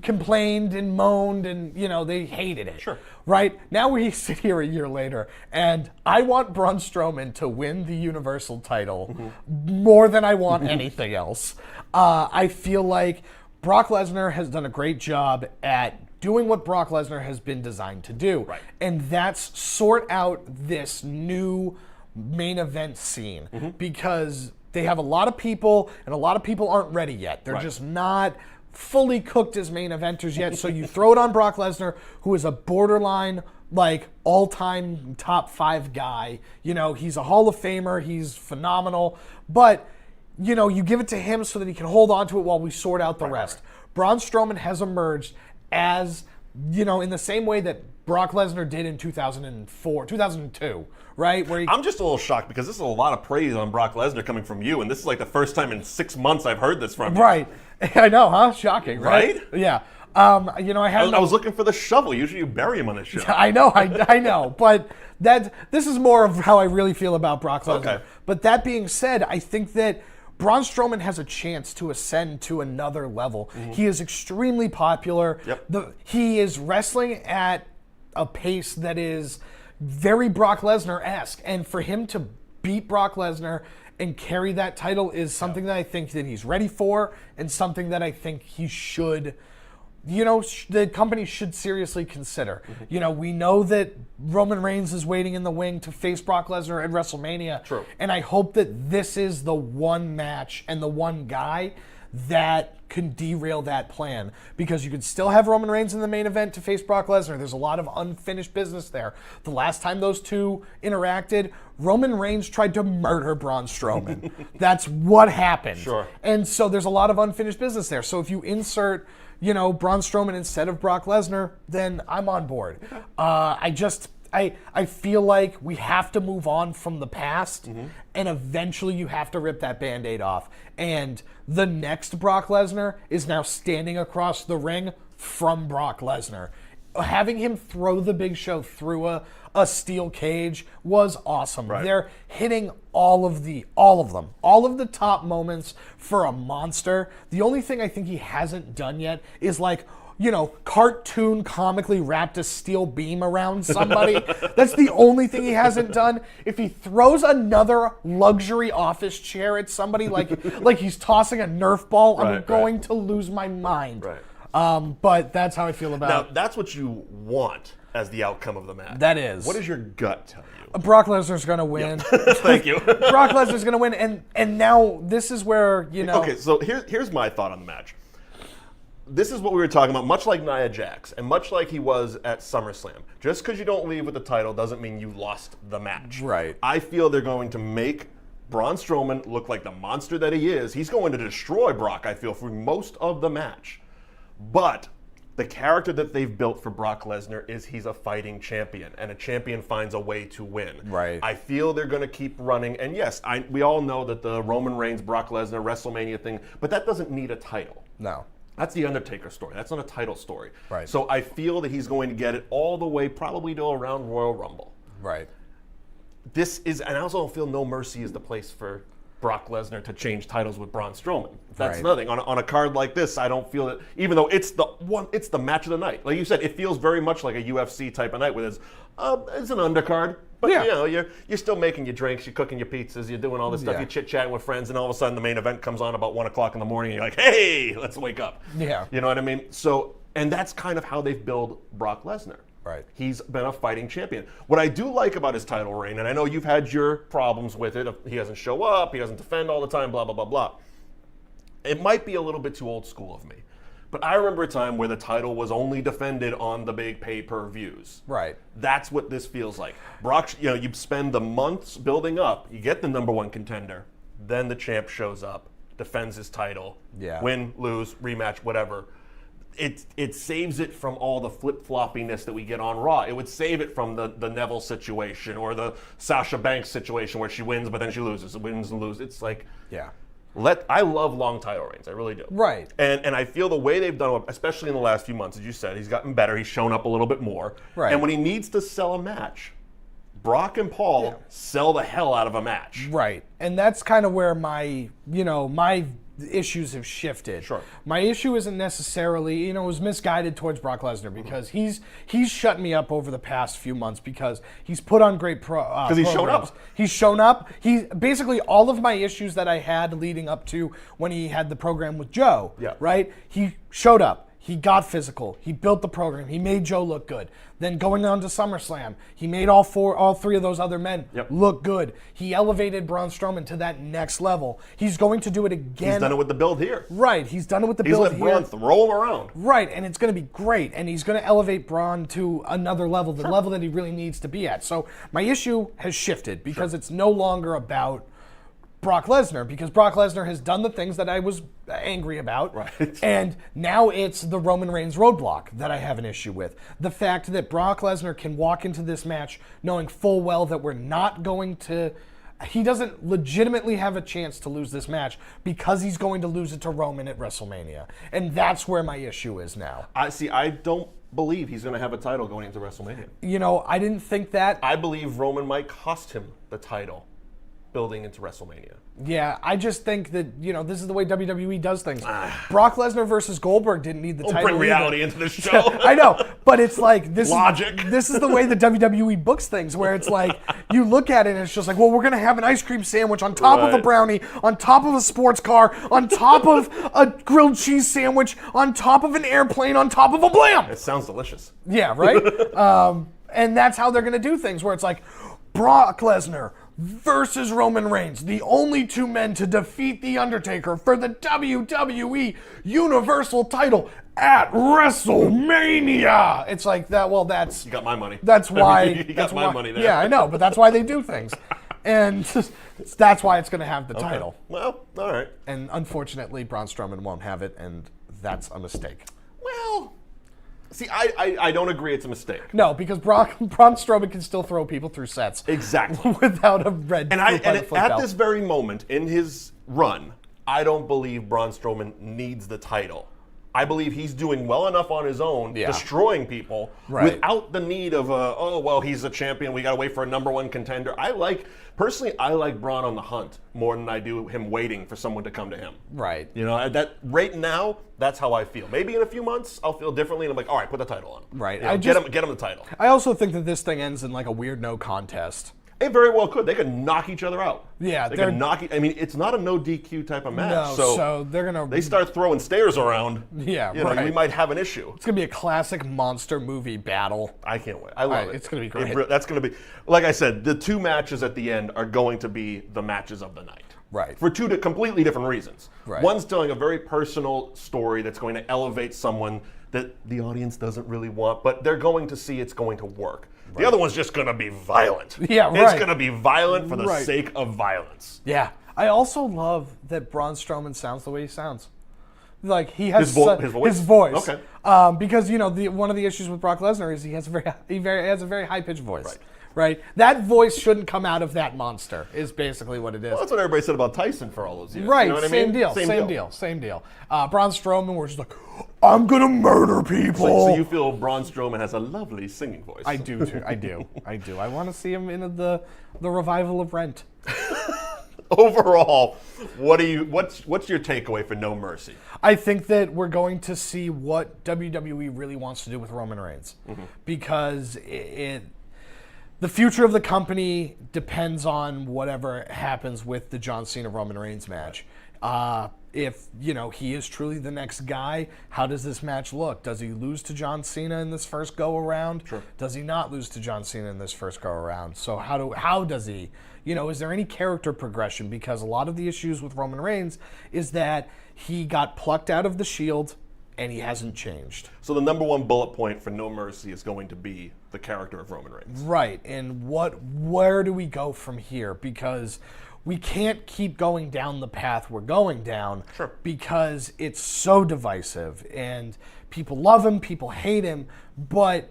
complained and moaned, and, they hated it. Sure. Right? Now we sit here a year later, and I want Braun Strowman to win the Universal title more than I want anything else. I feel like Brock Lesnar has done a great job at doing what Brock Lesnar has been designed to do. Right. And that's sort out this new main event scene because they have a lot of people, and a lot of people aren't ready yet. They're just not fully cooked as main eventers yet. So you throw it on Brock Lesnar, who is a borderline all-time top 5 guy. He's a Hall of Famer. He's phenomenal. But, you give it to him so that he can hold on to it while we sort out the rest. Braun Strowman has emerged as, in the same way that Brock Lesnar did in 2002, right? I'm just a little shocked because this is a lot of praise on Brock Lesnar coming from you, and this is the first time in 6 months I've heard this from you. Right. I know, huh? Shocking, right? Right? Yeah. I was looking for the shovel. Usually you bury him on this show. I know, I know. But this is more of how I really feel about Brock Lesnar. Okay. But that being said, I think that Braun Strowman has a chance to ascend to another level. He is extremely popular. Yep. He is wrestling at a pace that is very Brock Lesnar-esque. And for him to beat Brock Lesnar and carry that title is something that I think that he's ready for, and something that I think he should, the company should seriously consider. We know that Roman Reigns is waiting in the wing to face Brock Lesnar at WrestleMania. True. And I hope that this is the one match and the one guy that can derail that plan, because you could still have Roman Reigns in the main event to face Brock Lesnar. There's a lot of unfinished business there. The last time those two interacted, Roman Reigns tried to murder Braun Strowman. That's what happened. Sure. And so there's a lot of unfinished business there. So if you insert, Braun Strowman instead of Brock Lesnar, then I'm on board. I feel like we have to move on from the past, and eventually you have to rip that Band-Aid off. And the next Brock Lesnar is now standing across the ring from Brock Lesnar. Having him throw the Big Show through a steel cage was awesome. Right. They're hitting all of the top moments for a monster. The only thing I think he hasn't done yet is cartoon comically wrapped a steel beam around somebody. That's the only thing he hasn't done. If he throws another luxury office chair at somebody like he's tossing a Nerf ball, I'm going to lose my mind. Right. But that's how I feel about Now, that's what you want as the outcome of the match. That is. What does your gut tell you? Brock Lesnar's going to win. Thank you. Brock Lesnar's going to win, and now this is where, Okay, so here's my thought on the match. This is what we were talking about, much like Nia Jax, and much like he was at SummerSlam. Just because you don't leave with the title doesn't mean you lost the match. Right. I feel they're going to make Braun Strowman look like the monster that he is. He's going to destroy Brock, I feel, for most of the match. But the character that they've built for Brock Lesnar is he's a fighting champion, and a champion finds a way to win. Right. I feel they're going to keep running, and yes, we all know that the Roman Reigns, Brock Lesnar, WrestleMania thing, but that doesn't need a title. No. That's the Undertaker story. That's not a title story. Right. So I feel that he's going to get it all the way probably to around Royal Rumble. Right. And I also feel No Mercy is the place for Brock Lesnar to change titles with Braun Strowman. That's another thing. On a card like this, I don't feel that, even though it's the match of the night. Like you said, it feels very much like a UFC type of night where it's an undercard. But you're still making your drinks, you're cooking your pizzas, you're doing all this stuff, you're chit-chatting with friends, and all of a sudden the main event comes on about 1 o'clock in the morning, and you're like, hey, let's wake up. Yeah. You know what I mean? So, and that's kind of how they've built Brock Lesnar. Right. He's been a fighting champion. What I do like about his title reign, and I know you've had your problems with it, he doesn't show up, he doesn't defend all the time, blah, blah, blah, blah. It might be a little bit too old school of me. But I remember a time where the title was only defended on the big pay-per-views. Right. That's what this feels like. Brock, you spend the months building up, you get the number one contender, then the champ shows up, defends his title, win, lose, rematch, whatever. It saves it from all the flip-floppiness that we get on Raw. It would save it from the Neville situation or the Sasha Banks situation where she wins but then she loses, wins and loses. It's like... Yeah. I love long title reigns. I really do. Right. And I feel the way they've done it, especially in the last few months, as you said, he's gotten better. He's shown up a little bit more. Right. And when he needs to sell a match, Brock and Paul sell the hell out of a match. Right. And that's kind of where my issues have shifted. Sure. My issue isn't necessarily, it was misguided towards Brock Lesnar because he's shut me up over the past few months because he's put on great because he's shown up. He's shown up. He basically all of my issues that I had leading up to when he had the program with Joe. Yeah. Right. He showed up. He got physical. He built the program. He made Joe look good. Then going on to SummerSlam, he made all three of those other men look good. He elevated Braun Strowman to that next level. He's going to do it again. He's done it with the build here. Right. He's done it with the build here. He's let Braun throw him around. Right. And it's going to be great. And he's going to elevate Braun to another level, the level that he really needs to be at. So my issue has shifted because it's no longer about Brock Lesnar, because Brock Lesnar has done the things that I was angry about. Right. And now it's the Roman Reigns roadblock that I have an issue with. The fact that Brock Lesnar can walk into this match knowing full well that we're not going to... He doesn't legitimately have a chance to lose this match because he's going to lose it to Roman at WrestleMania. And that's where my issue is now. I don't believe he's going to have a title going into WrestleMania. I didn't think that. I believe Roman might cost him the title building into WrestleMania. Yeah, I just think that, this is the way WWE does things. Brock Lesnar versus Goldberg didn't need the title. Bring reality into this show. I know, but it's like Logic. This is the way the WWE books things, where it's like you look at it and it's just like, well, we're gonna have an ice cream sandwich on top of a brownie, on top of a sports car, on top of a grilled cheese sandwich, on top of an airplane, on top of a blam. It sounds delicious. Yeah, right. And that's how they're gonna do things, where it's like Brock Lesnar versus Roman Reigns, the only two men to defeat The Undertaker for the WWE Universal title at WrestleMania. It's like that. Well, that's you got my money. That's why you got my money there. Yeah, I know, but that's why they do things, and that's why it's going to have the title. Well, all right. And unfortunately, Braun Strowman won't have it, and that's a mistake. Well. See, I don't agree it's a mistake. No, because Braun Strowman can still throw people through sets. Exactly. Without a red And at this very moment in his run, I don't believe Braun Strowman needs the title. I believe he's doing well enough on his own, destroying people, without the need of, he's a champion, we got to wait for a number one contender. Personally, I like Braun on the hunt more than I do him waiting for someone to come to him. Right. That right now, that's how I feel. Maybe in a few months, I'll feel differently, and I'm like, all right, put the title on. Right. Get him the title. I also think that this thing ends in like a weird no contest. It very well could. They could knock each other out. Yeah, they could knock. I mean, it's not a no DQ type of match. No, so they're gonna. They start throwing stairs around. Yeah, we might have an issue. It's gonna be a classic monster movie battle. I can't wait. I love it. It's gonna be great. That's gonna be, like I said, the two matches at the end are going to be the matches of the night. Right. For two completely different reasons. Right. One's telling a very personal story that's going to elevate someone that the audience doesn't really want, but they're going to see it's going to work. The other one's just going to be violent. Yeah, right. It's going to be violent for the sake of violence. Yeah. I also love that Braun Strowman sounds the way he sounds. Like he has his voice. Okay. Because one of the issues with Brock Lesnar is he has a very high pitched voice. Right. That voice shouldn't come out of that monster. Is basically what it is. Well, that's what everybody said about Tyson for all those years. Right. You know what Same I mean? deal. Same deal. Braun Strowman was just like, I'm gonna murder people. So you feel Braun Strowman has a lovely singing voice. I do too. I do. I want to see him in the revival of Rant. Overall, what's your takeaway for No Mercy? I think that we're going to see what WWE really wants to do with Roman Reigns, because the future of the company depends on whatever happens with the John Cena Roman Reigns match. If he is truly the next guy, how does this match look? Does he lose to John Cena in this first go around? Sure. Does he not lose to John Cena in this first go around? So how does he? Is there any character progression? Because a lot of the issues with Roman Reigns is that he got plucked out of the Shield and he hasn't changed. So the number one bullet point for No Mercy is going to be the character of Roman Reigns. Right. And where do we go from here? Because we can't keep going down the path we're going down, because it's so divisive and people love him, people hate him, but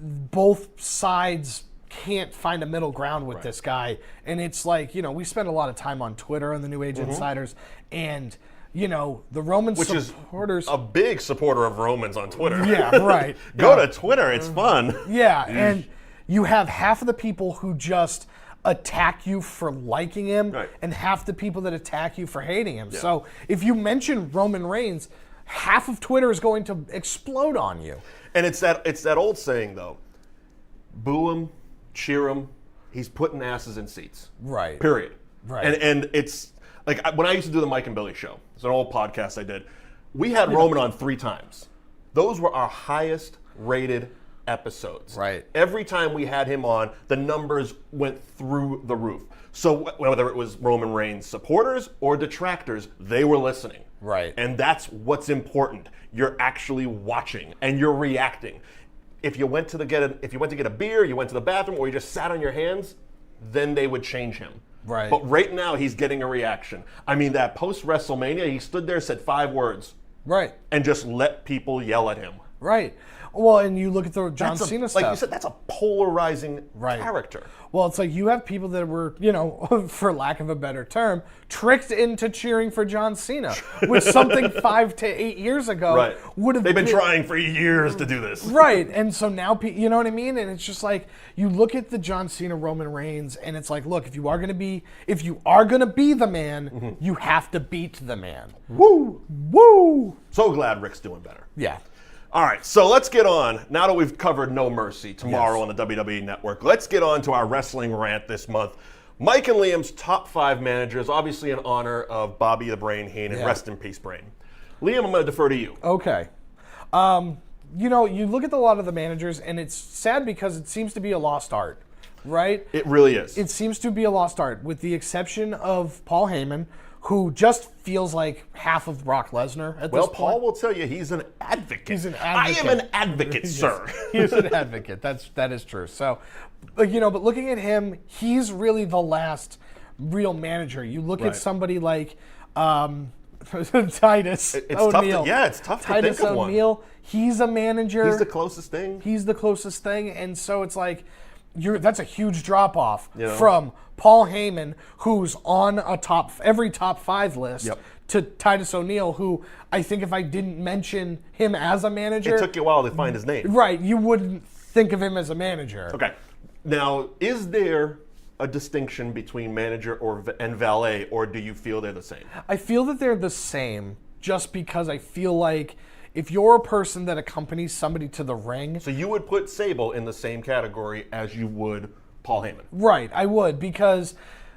both sides can't find a middle ground with this guy. And it's like, we spend a lot of time on Twitter and the New Age Insiders, and the Roman supporters. Which is a big supporter of Romans on Twitter. Yeah, right. Go to Twitter, it's fun. Yeah, and you have half of the people who just attack you for liking him, and half the people that attack you for hating him. Yeah. So if you mention Roman Reigns, half of Twitter is going to explode on you. And it's that old saying, though, boo him, cheer him, he's putting asses in seats. Right. Period. Right. And it's like when I used to do the Mike and Billy show, it's an old podcast I did, we had Roman on 3 times. Those were our highest rated episodes. Right. Every time we had him on, the numbers went through the roof. So whether it was Roman Reigns supporters or detractors, they were listening. Right. And that's what's important. You're actually watching and you're reacting. If you went to get a beer, you went to the bathroom, or you just sat on your hands, then they would change him. Right. But right now, he's getting a reaction. I mean, that post-WrestleMania, he stood there, said 5 words. Right. And just let people yell at him. Right. Well, and you look at the John Cena stuff. Like you said, that's a polarizing character. Well, it's like you have people that were, for lack of a better term, tricked into cheering for John Cena, which something 5 to 8 years ago would have been. They've been trying for years to do this. Right. And so now, you know what I mean? And it's just like, you look at the John Cena Roman Reigns, and it's like, look, if you are going to be the man, you have to beat the man. Woo! Woo! So glad Rick's doing better. Yeah. All right, so let's get on. Now that we've covered No Mercy tomorrow on the WWE Network, let's get on to our wrestling rant this month. Mike and Liam's top 5 managers, obviously in honor of Bobby the Brain Heenan. Rest in peace, Brain. Liam, I'm going to defer to you. Okay. You look at a lot of the managers, and it's sad because it seems to be a lost art, right? It really is. It seems to be a lost art, with the exception of Paul Heyman, who just feels like half of Brock Lesnar at this point. Well, Paul will tell you he's an advocate. He's an advocate. I am an advocate, sir. He's an advocate. That is true. So, but looking at him, he's really the last real manager. You look at somebody like Titus O'Neil. It's tough to Titus think of one. O'Neil, he's a manager. He's the closest thing. And so it's like, that's a huge drop off from Paul Heyman, who's on every top 5 list, to Titus O'Neil, who I think if I didn't mention him as a manager, it took you a while to find his name. Right, you wouldn't think of him as a manager. Okay. Now, is there a distinction between manager and valet, or do you feel they're the same? I feel that they're the same, just because I feel like if you're a person that accompanies somebody to the ring... So you would put Sable in the same category as you would Paul Heyman? Right, I would, because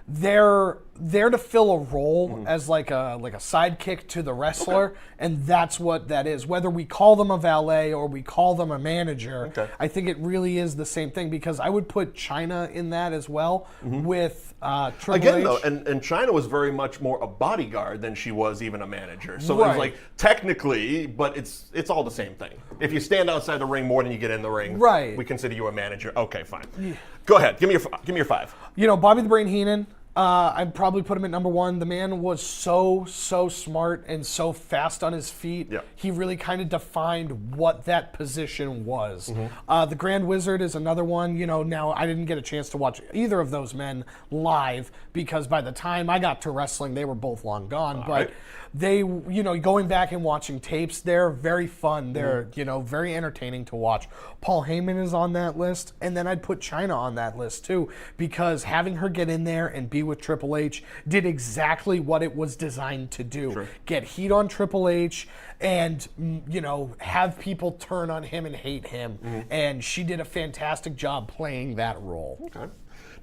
they're there to fill a role as like a sidekick to the wrestler, and that's what that is. Whether we call them a valet or we call them a manager, I think it really is the same thing, because I would put China in that as well with Triple H. Again, though, and China was very much more a bodyguard than she was even a manager. So it was like, technically, but it's all the same thing. If you stand outside the ring more than you get in the ring, we consider you a manager. Okay, fine. Go ahead. Give me your 5. Bobby the Brain Heenan. I'd probably put him at number 1. The man was so smart and so fast on his feet. Yep. He really kind of defined what that position was. The Grand Wizard is another one. Now I didn't get a chance to watch either of those men live, because by the time I got to wrestling, they were both long gone. But they, going back and watching tapes, they're very fun. They're, very entertaining to watch. Paul Heyman is on that list, and then I'd put China on that list too, because having her get in there and be with Triple H did exactly what it was designed to do. Get heat on Triple H and, have people turn on him and hate him. And she did a fantastic job playing that role. Okay.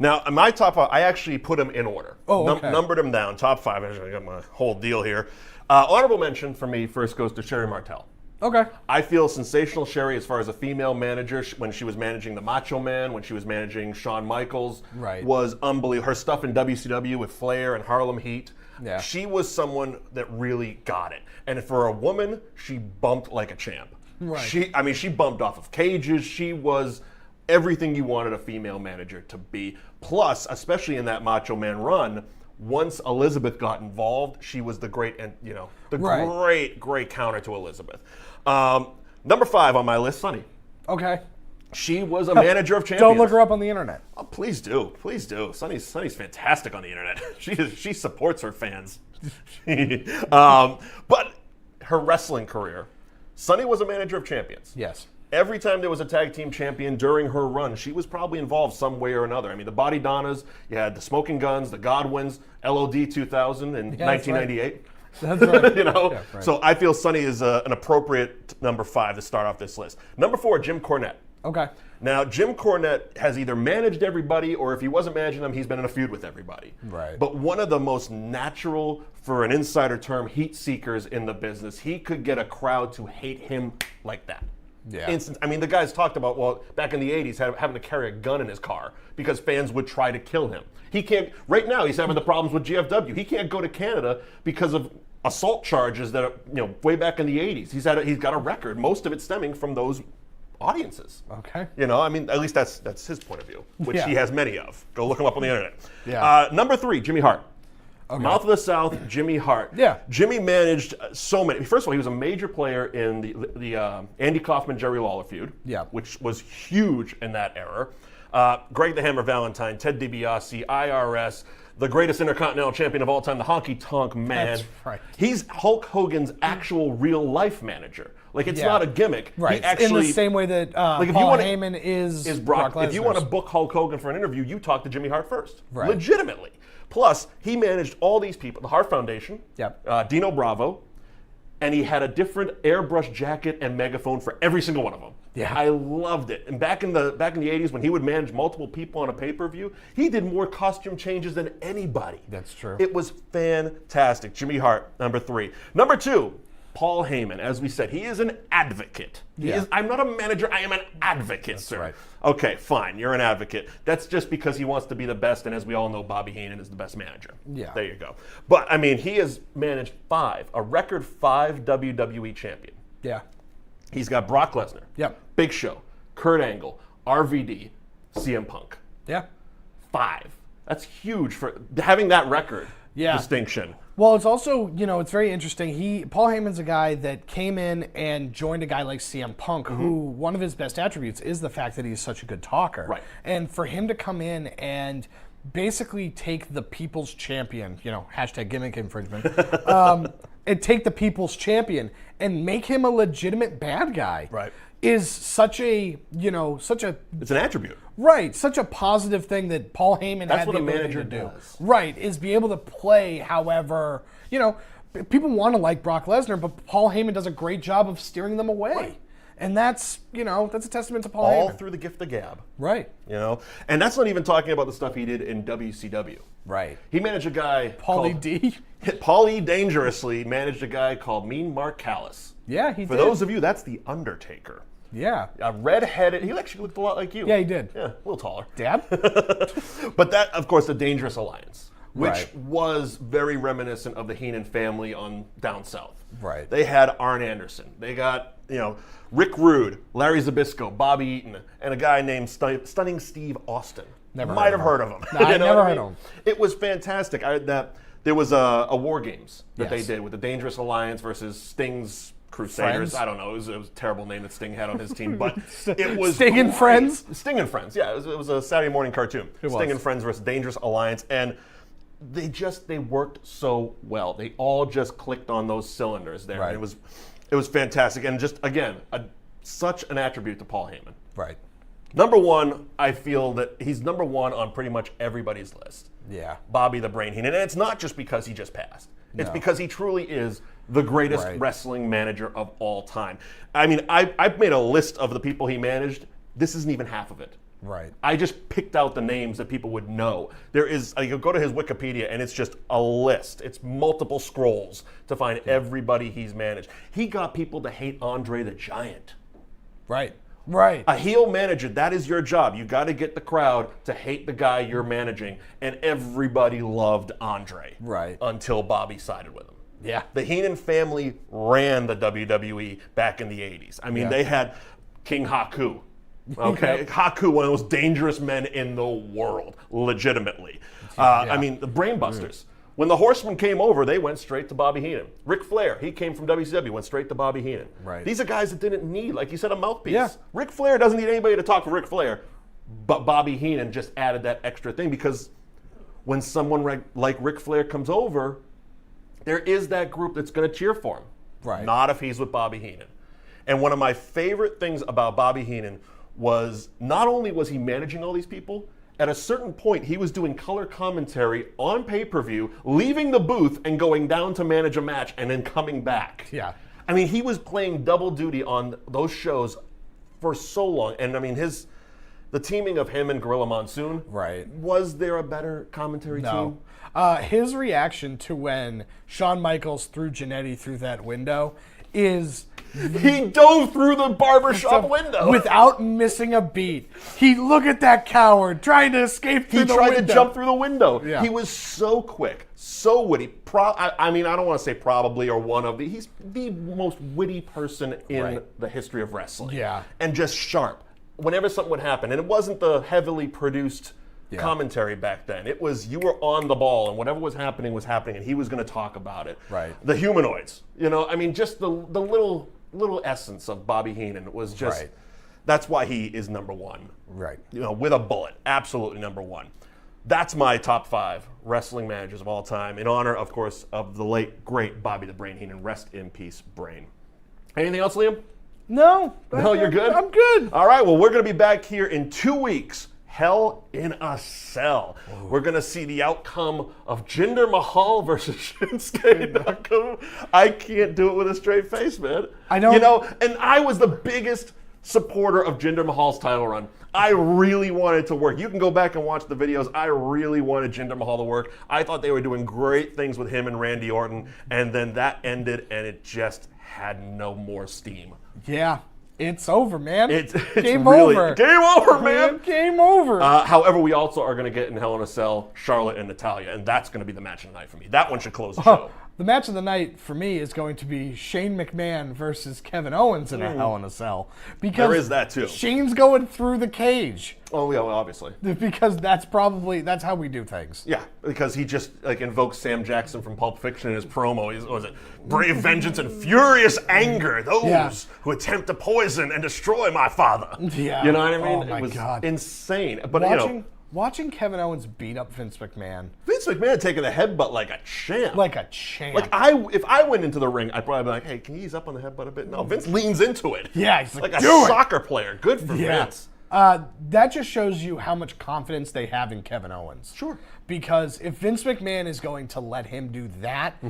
Now, my top 5, I actually put them in order. Numbered them down. Top 5. I got my whole deal here. Honorable mention for me first goes to Sherry Martel. Okay. I feel sensational Sherry as far as a female manager, when she was managing the Macho Man, when she was managing Shawn Michaels, was unbelievable. Her stuff in WCW with Flair and Harlem Heat, she was someone that really got it. And for a woman, she bumped like a champ. She bumped off of cages. She was everything you wanted a female manager to be. Plus, especially in that Macho Man run, once Elizabeth got involved, she was the great counter to Elizabeth. Number 5 on my list, Sunny. Okay. She was a manager of champions. Don't look her up on the internet. Oh, please do. Sunny's fantastic on the internet. She supports her fans. But her wrestling career, Sunny was a manager of champions. Yes. Every time there was a tag team champion during her run, she was probably involved some way or another. I mean, the Body Donnas, you had the Smoking Guns, the Godwins, LOD 2000 in 1998. That's right. Yeah, right. So I feel Sunny is an appropriate number 5 to start off this list. Number 4, Jim Cornette. Okay. Now, Jim Cornette has either managed everybody, or if he wasn't managing them, he's been in a feud with everybody. Right. But one of the most natural, for an insider term, heat seekers in the business. He could get a crowd to hate him like that. Yeah. The guys talked about, back in the 80s, having to carry a gun in his car because fans would try to kill him. He can't, right now, he's having the problems with GFW. He can't go to Canada because of assault charges that are, way back in the 80s. He's got a record, most of it stemming from those audiences. Okay. At least that's his point of view, which he has many of. Go look him up on the internet. Yeah. Number 3, Jimmy Hart. Okay. Mouth of the South, Jimmy Hart. Yeah. Jimmy managed so many. First of all, he was a major player in the Andy Kaufman, Jerry Lawler feud, which was huge in that era. Greg the Hammer Valentine, Ted DiBiase, IRS, the greatest Intercontinental Champion of all time, the Honky Tonk Man. That's right. He's Hulk Hogan's actual real life manager. Like, it's not a gimmick. Right. He actually, in the same way that Paul Heyman is Brock Lesnar. If you want to book Hulk Hogan for an interview, you talk to Jimmy Hart first. Right. Legitimately. Plus, he managed all these people, the Hart Foundation, Dino Bravo, and he had a different airbrush jacket and megaphone for every single one of them. Yeah. I loved it. And back in the 80s, when he would manage multiple people on a pay-per-view, he did more costume changes than anybody. That's true. It was fantastic. Jimmy Hart, number 3. Number 2, Paul Heyman. As we said, he is an advocate. I'm not a manager, I am an advocate, sir. Right. Okay, fine, you're an advocate. That's just because he wants to be the best, and as we all know, Bobby Heenan is the best manager. Yeah. There you go. But, I mean, he has managed a record 5 WWE champion. Yeah. He's got Brock Lesnar, Big Show, Kurt Angle, RVD, CM Punk. Yeah. 5. That's huge for having that record distinction. Well, it's also, it's very interesting. Paul Heyman's a guy that came in and joined a guy like CM Punk, who one of his best attributes is the fact that he's such a good talker. Right. And for him to come in and basically take the people's champion, hashtag gimmick infringement, and take the people's champion and make him a legitimate bad guy. Right. Is such a, It's an attribute. Right, such a positive thing that Paul Heyman That's had what the a ability manager to do. does. Right, is be able to play however, people want to like Brock Lesnar, but Paul Heyman does a great job of steering them away. Right. And that's a testament to Paul Heyman. All through the gift of gab. Right. And that's not even talking about the stuff he did in WCW. Right. He managed a guy Paulie D. Paulie dangerously managed a guy called Mean Mark Callis. Yeah, he did. For those of you, that's the Undertaker. Yeah. A red-headed, he actually looked a lot like you. Yeah, he did. Yeah, a little taller. Dad? But that, of course, the Dangerous Alliance, which Right. was very reminiscent of the Heenan family on down south. Right. They had Arn Anderson. They got, Rick Rude, Larry Zabisco, Bobby Eaton, and a guy named Stunning Steve Austin. Never Might have heard heard of him. No, I never heard of him. It was fantastic. There was a War Games that they did with the Dangerous Alliance versus Sting's Crusaders. Friends? I don't know. It was a terrible name that Sting had on his team, but it was Sting and great. Friends? Sting and Friends. Yeah, it was a Saturday morning cartoon. Sting and Friends versus Dangerous Alliance, and they worked so well. They all just clicked on those cylinders there. Right. It was fantastic, and just again, such an attribute to Paul Heyman. Right. Number 1, I feel that he's number 1 on pretty much everybody's list. Yeah. Bobby the Brain Heenan, and it's not just because he just passed. It's because he truly is the greatest wrestling manager of all time. I mean, I've made a list of the people he managed. This isn't even half of it. Right. I just picked out the names that people would know. There is, you go to his Wikipedia, and it's just a list. It's multiple scrolls to find everybody he's managed. He got people to hate Andre the Giant. Right. Right. A heel manager, that is your job. You got to get the crowd to hate the guy you're managing, and everybody loved Andre. Right. Until Bobby sided with him. Yeah. The Heenan family ran the WWE back in the 80s. I mean, they had King Haku. Okay, Haku, one of the most dangerous men in the world, legitimately. I mean, the Brainbusters. When the Horsemen came over, they went straight to Bobby Heenan. Ric Flair, he came from WCW, went straight to Bobby Heenan. Right. These are guys that didn't need, like you said, a mouthpiece. Yeah. Ric Flair doesn't need anybody to talk for Ric Flair, but Bobby Heenan just added that extra thing because when someone like Ric Flair comes over, there is that group that's going to cheer for him. Right. Not if he's with Bobby Heenan. And one of my favorite things about Bobby Heenan was not only was he managing all these people, at a certain point he was doing color commentary on pay-per-view, leaving the booth and going down to manage a match and then coming back. Yeah. I mean, he was playing double duty on those shows for so long. And I mean, the teaming of him and Gorilla Monsoon, was there a better commentary team? His reaction to when Shawn Michaels threw Jannetty through that window is... He dove through the barbershop window. Without missing a beat. Look at that coward trying to escape through the window. He tried to jump through the window. Yeah. He was so quick, so witty. I mean, I don't want to say probably or one of he's the most witty person in the history of wrestling. Yeah. And just sharp. Whenever something would happen, and it wasn't the heavily produced commentary back then. It was you were on the ball, and whatever was happening, and he was going to talk about it. Right. The humanoids, I mean, just the little essence of Bobby Heenan was just. Right. That's why he is number one. Right. With a bullet, absolutely number one. That's my top 5 wrestling managers of all time, in honor, of course, of the late great Bobby the Brain Heenan. Rest in peace, Brain. Anything else, Liam? No. No, you're good? I'm good. All right, well, we're going to be back here in 2 weeks. Hell in a Cell. Ooh. We're going to see the outcome of Jinder Mahal versus Shinsuke Nakamura. I can't do it with a straight face, man. I know. And I was the biggest supporter of Jinder Mahal's title run. I really wanted to work. You can go back and watch the videos. I really wanted Jinder Mahal to work. I thought they were doing great things with him and Randy Orton, and then that ended, and it just had no more steam. Yeah. It's over, man. It's game really, over. Game over, man. Game over. However, we also are going to get in Hell in a Cell Charlotte and Natalya, and that's going to be the match of the night for me. That one should close the show. The match of the night for me is going to be Shane McMahon versus Kevin Owens in a Hell in a Cell. Because there is that too. Shane's going through the cage. Oh yeah, well, obviously. Because that's how we do things. Yeah, because he just invokes Sam Jackson from Pulp Fiction in his promo. What was it? Brave vengeance and furious anger, those who attempt to poison and destroy my father. Yeah. You know what I mean? Oh my God. Insane. But watching Kevin Owens beat up Vince McMahon. Vince McMahon taking a headbutt like a champ. Like a champ. If I went into the ring, I'd probably be like, hey, can you ease up on the headbutt a bit? No, Vince leans into it. Yeah, he's like a soccer player. Good for Vince. That just shows you how much confidence they have in Kevin Owens. Sure. Because if Vince McMahon is going to let him do that,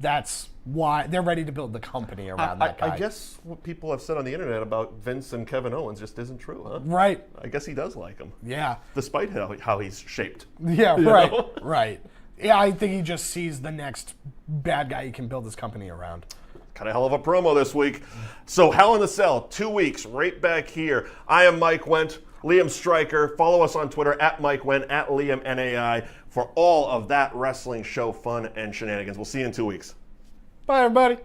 that's why they're ready to build the company around that guy. I guess what people have said on the internet about Vince and Kevin Owens just isn't true, huh? Right. I guess he does like him. Yeah. Despite how he's shaped. Yeah, right. Right. Yeah, I think he just sees the next bad guy he can build his company around. Got a hell of a promo this week. So Hell in a Cell, 2 weeks, right back here. I am Mike Wendt, Liam Stryker. Follow us on Twitter at Mike Wendt, at Liam NAI for all of that wrestling show fun and shenanigans. We'll see you in 2 weeks. Bye, everybody.